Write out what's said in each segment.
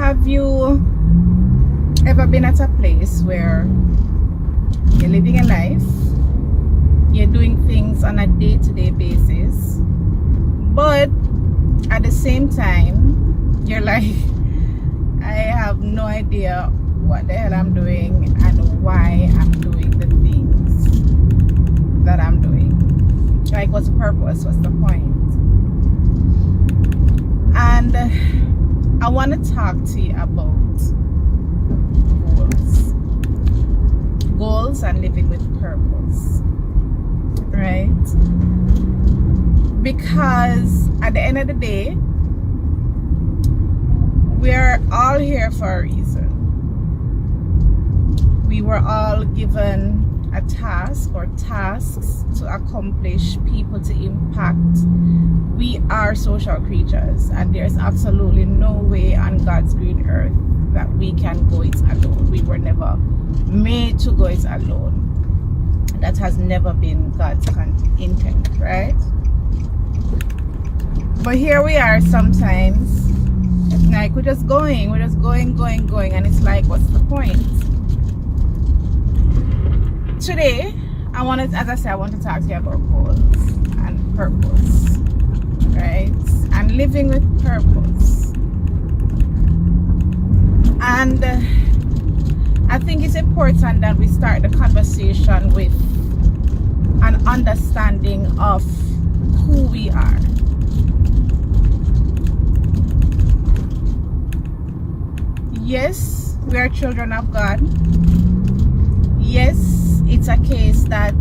Have you ever been at a place where you're living a life, you're doing things on a day-to-day basis, but at the same time, you're like, I have no idea what the hell I'm doing and why I'm doing the things that I'm doing. Like, what's the purpose? What's the point? And I want to talk to you about goals and living with purpose, right? Because at the end of the day, we're all here for a reason. We were all given a task or tasks to accomplish, people to impact. We are social creatures, and there's absolutely no way on God's green earth that we can go it alone. We were never made to go it alone. That has never been God's intent, right? But here we are sometimes, like we're just going, and it's like, what's the point? Today, I want to talk to you about goals and purpose, right? And living with purpose. And I think it's important that we start the conversation with an understanding of who we are. Yes, we are children of God. Yes, it's a case that,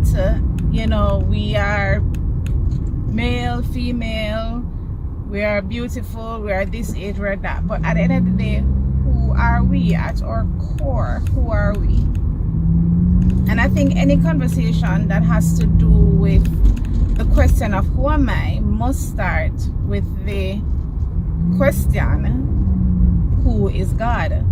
we are male, female, we are beautiful, we are this age, we are that. But at the end of the day, who are we? At our core, who are we? And I think any conversation that has to do with the question of who am I must start with the question, who is God?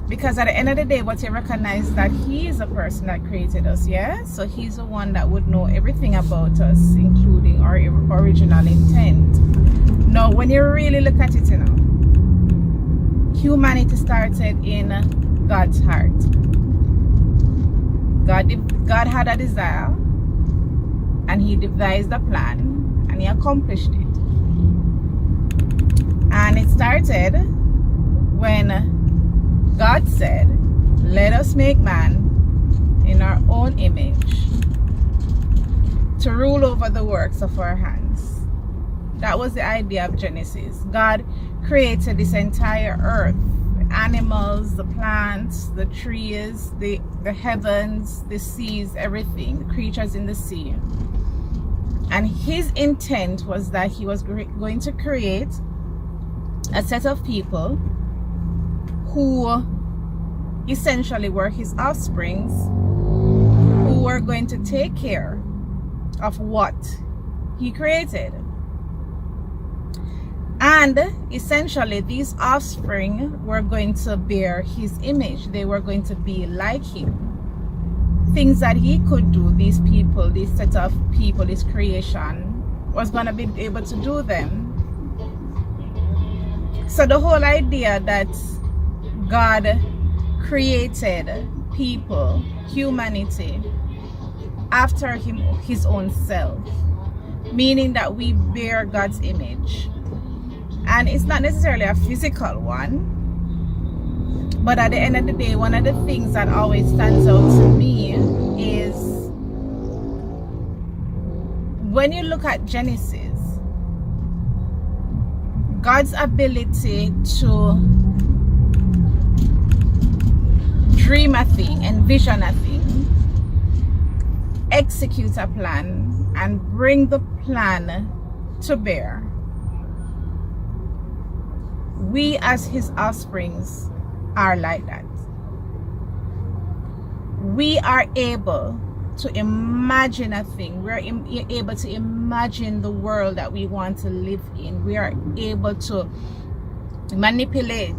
Because at the end of the day, what you recognize that He is the person that created us, yeah? So He's the one that would know everything about us, including our original intent. Now, when you really look at it, humanity started in God's heart. God had a desire, and He devised a plan, and He accomplished it. And it started when God said, let us make man in our own image to rule over the works of our hands. That was the idea of Genesis. God created this entire earth, the animals, the plants, the trees, the heavens, the seas, everything, the creatures in the sea. And His intent was that He was going to create a set of people who essentially were His offsprings, who were going to take care of what He created. And essentially these offspring were going to bear His image. They were going to be like Him. Things that He could do, these people, this set of people, this creation was going to be able to do them. So the whole idea that God created people, humanity, after His own self, meaning that we bear God's image. And it's not necessarily a physical one, but at the end of the day, one of the things that always stands out to me is when you look at Genesis, God's ability to dream a thing, envision a thing, execute a plan, and bring the plan to bear. We as His offsprings are like that. We are able to imagine a thing. We're able to imagine the world that we want to live in. We are able to manipulate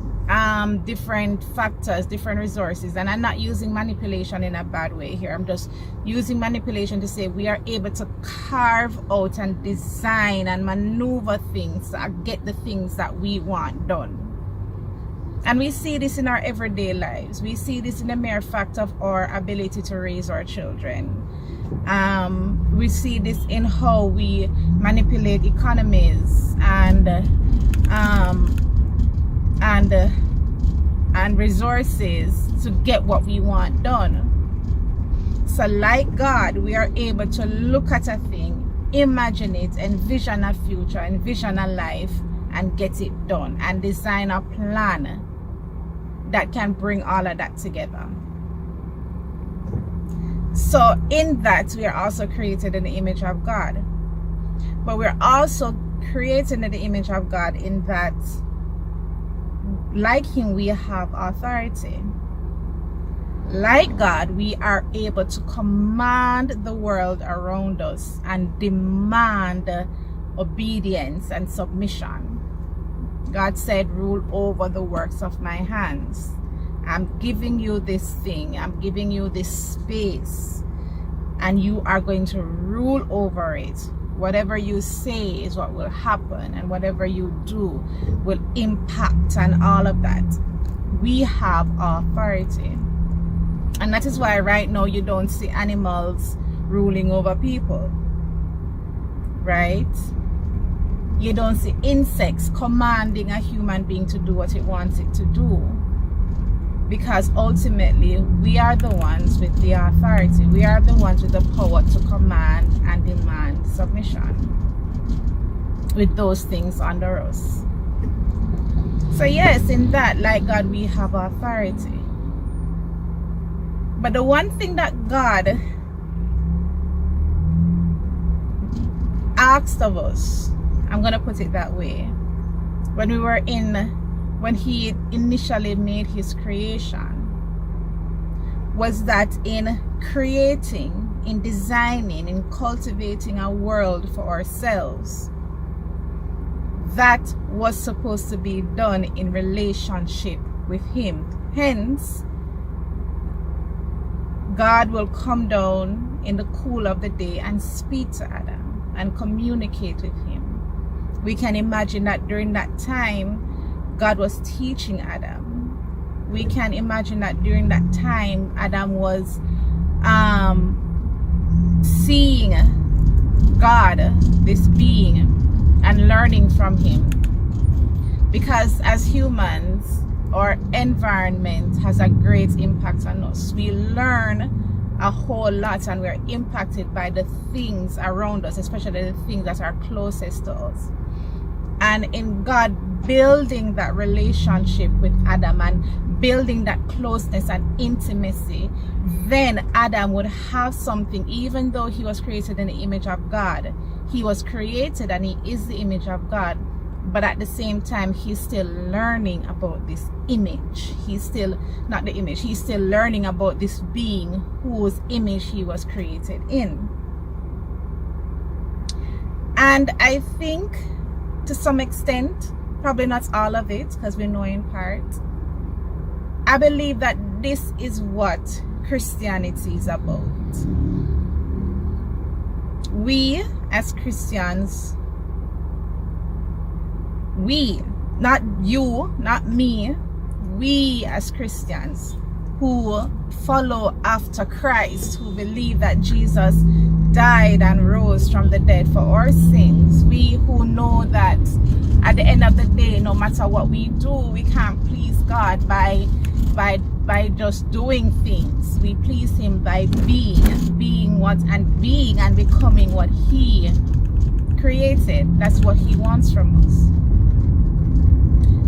different factors, different resources. And I'm not using manipulation in a bad way here. I'm just using manipulation to say we are able to carve out and design and maneuver things and get the things that we want done. And we see this in our everyday lives. We see this in the mere fact of our ability to raise our children. We see this in how we manipulate economies and resources to get what we want done. So like God, we are able to look at a thing, imagine it, envision a future, envision a life, and get it done, and design a plan that can bring all of that together. So in that, we are also created in the image of God. But we're also created in the image of God in that, like him, we have authority. Like God, we are able to command the world around us and demand obedience and submission. God said, rule over the works of my hands. I'm giving you this thing. I'm giving you this space. And you are going to rule over it. Whatever you say is what will happen. And whatever you do will impact and all of that. We have authority. And that is why right now you don't see animals ruling over people. Right? You don't see insects commanding a human being to do what it wants it to do. Because ultimately, we are the ones with the authority. We are the ones with the power to command and demand submission with those things under us. So yes, in that, like God, we have authority. But the one thing that God asked of us, I'm going to put it that way, when he initially made his creation, was that in creating, in designing, in cultivating a world for ourselves, that was supposed to be done in relationship with him. Hence, God will come down in the cool of the day and speak to Adam and communicate with him. We can imagine that during that time, God was teaching Adam. We can imagine that during that time, Adam was seeing God, this being, and learning from him. Because as humans, our environment has a great impact on us. We learn a whole lot, and we're impacted by the things around us, especially the things that are closest to us. And in God building that relationship with Adam and building that closeness and intimacy, then Adam would have something. Even though he was created in the image of God, he was created and he is the image of God, but at the same time he's still learning about this image. He's still not the image, he's still learning about this being whose image he was created in. And I think to some extent, probably not all of it, because we know in part, I believe that this is what Christianity is about. We as Christians, we, not you, not me, we as Christians who follow after Christ, who believe that Jesus died and rose from the dead for our sins, we who know that at the end of the day, no matter what we do, we can't please God by just doing things. We please him by being and becoming what he created. That's what he wants from us.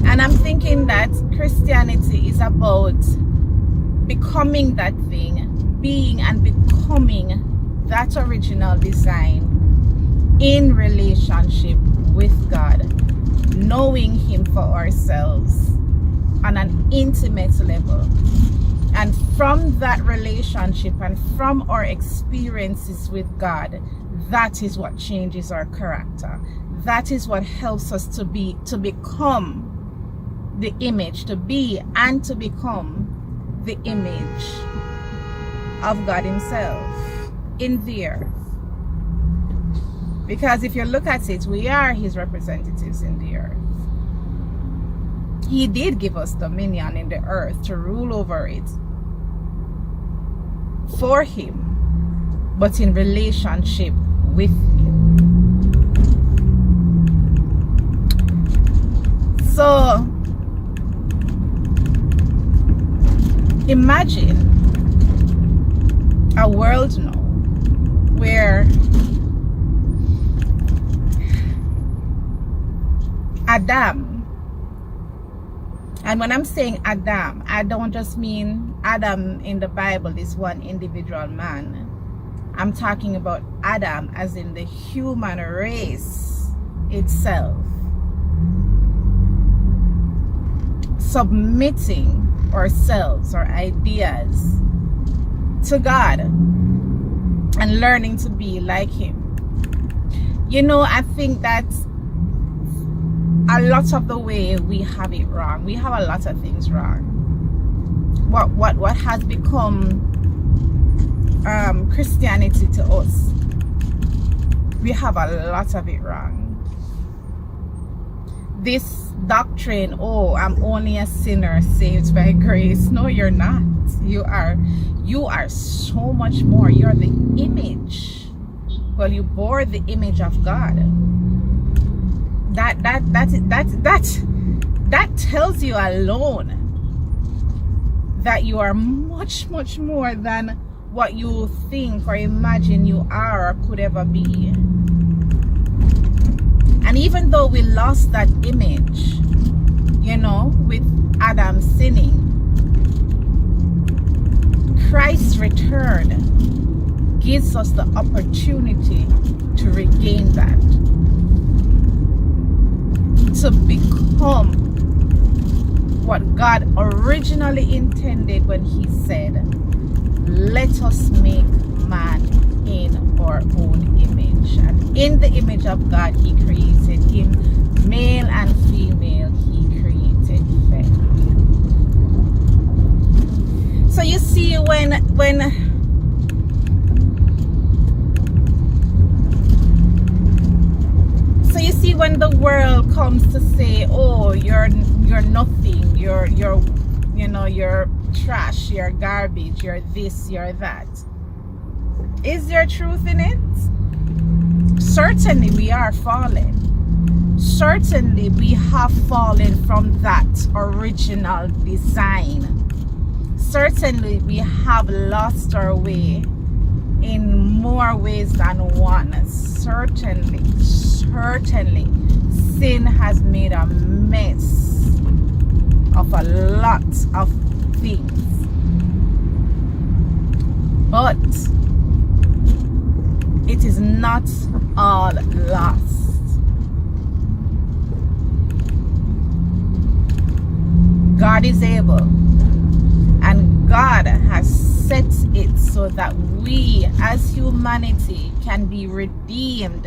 And I'm thinking that Christianity is about becoming that thing, being and becoming that original design in relationship with God, knowing him for ourselves on an intimate level. And from that relationship and from our experiences with God, that is what changes our character. That is what helps us to become the image, to be and to become the image of God himself in the earth. Because if you look at it, we are his representatives in the earth. He did give us dominion in the earth to rule over it for him, but in relationship with him. So imagine a world now where Adam, and when I'm saying Adam, I don't just mean Adam in the Bible, this one individual man. I'm talking about Adam as in the human race itself, submitting ourselves or ideas to God and learning to be like him. You know, I think that a lot of the way we have it wrong. We have a lot of things wrong. What has become Christianity to us, we have a lot of it wrong. This doctrine, oh, I'm only a sinner saved by grace. No, you're not. You are so much more. You're the image. Well, you bore the image of God. That tells you alone that you are much more than what you think or imagine you are or could ever be. And even though we lost that image, you know, with Adam sinning, Christ's return gives us the opportunity to regain that, to become what God originally intended when he said, let us make man in our own image. And in the image of God he created him, male and female he created them. So you see, when the world comes to say, oh, you're nothing, you're trash, you're garbage, you're this, you're that, is there truth in it? Certainly we are fallen. Certainly we have fallen from that original design. Certainly we have lost our way in more ways than one. Certainly sin has made a mess of a lot of things. But it is not all lost. God is able, and God has set it so that we as humanity can be redeemed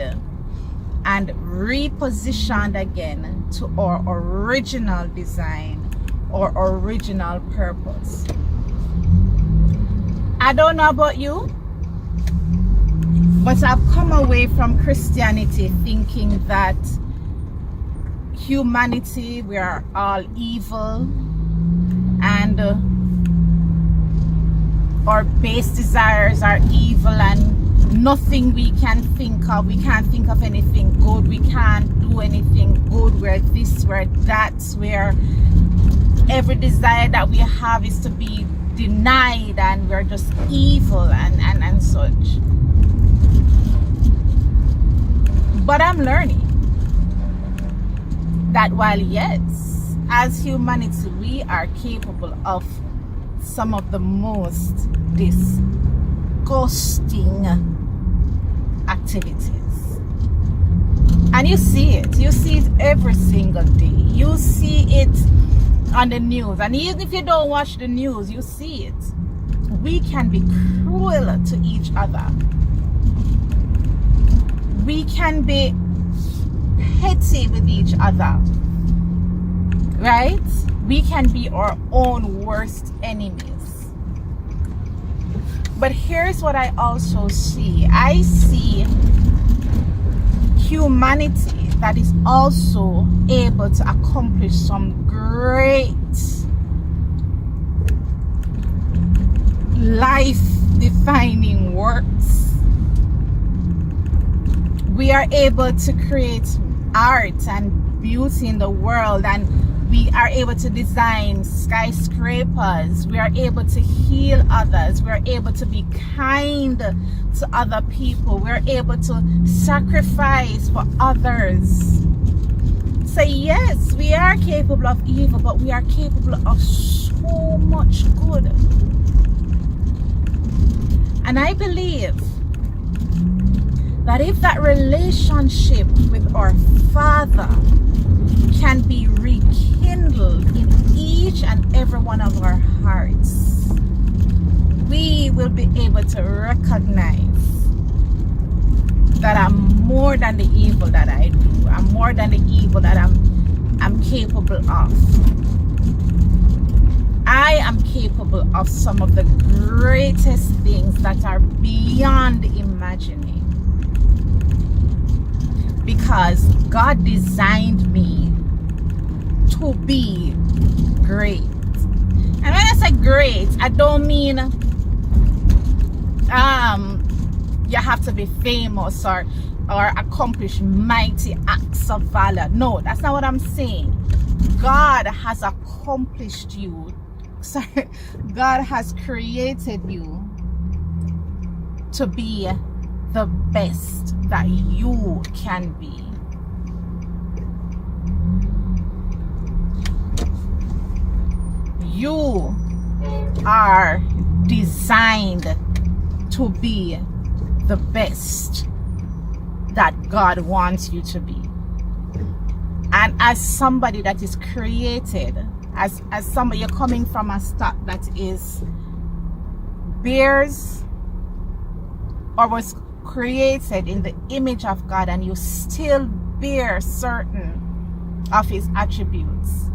and repositioned again to our original design or original purpose. I don't know about you, but I've come away from Christianity thinking that humanity, we are all evil, and our base desires are evil, and nothing we can think of. We can't think of anything good. We can't do anything good. We're this, we're that. Where every desire that we have is to be denied, and we're just evil and such. But I'm learning that while yes, as humanity, we are capable of some of the most disgusting activities. And you see it every single day. You see it on the news, and even if you don't watch the news, you see it. We can be cruel to each other. We can be petty with each other, right? We can be our own worst enemies. But here's what I also see. I see humanity that is also able to accomplish some great life-defining works. We are able to create art and beauty in the world, and we are able to design skyscrapers. We are able to heal others. We are able to be kind to other people. We are able to sacrifice for others. So yes, we are capable of evil, but we are capable of so much good. And I believe that if that relationship with our Father can be rekindled in each and every one of our hearts, we will be able to recognize that I'm more than the evil that I do. I'm more than the evil that I'm capable of. I am capable of some of the greatest things that are beyond imagining, because God designed me to be great. And when I say great, I don't mean you have to be famous or accomplish mighty acts of valor. No, that's not what I'm saying. God has accomplished you. Sorry, God has created you to be the best that you can be. You are designed to be the best that God wants you to be. And as somebody that is created, as somebody, you're coming from a stock that bears or was created in the image of God, and you still bear certain of his attributes.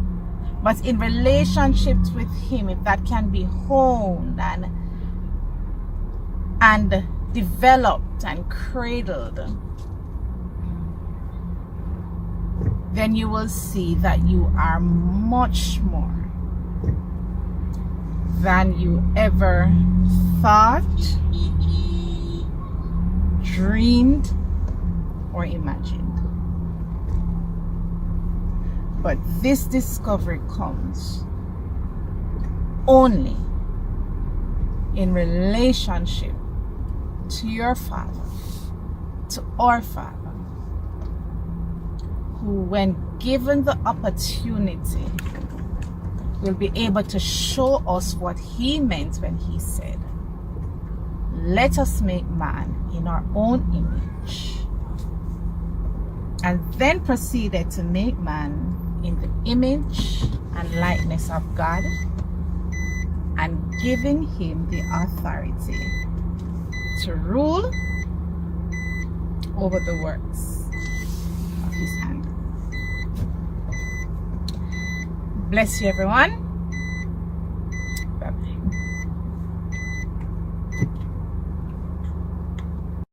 But in relationships with him, if that can be honed and developed and cradled, then you will see that you are much more than you ever thought, dreamed, or imagined. But this discovery comes only in relationship to your Father, to our Father, who, when given the opportunity, will be able to show us what he meant when he said, "Let us make man in our own image," and then proceeded to make man in the image and likeness of God, and giving him the authority to rule over the works of his hand. Bless you, everyone.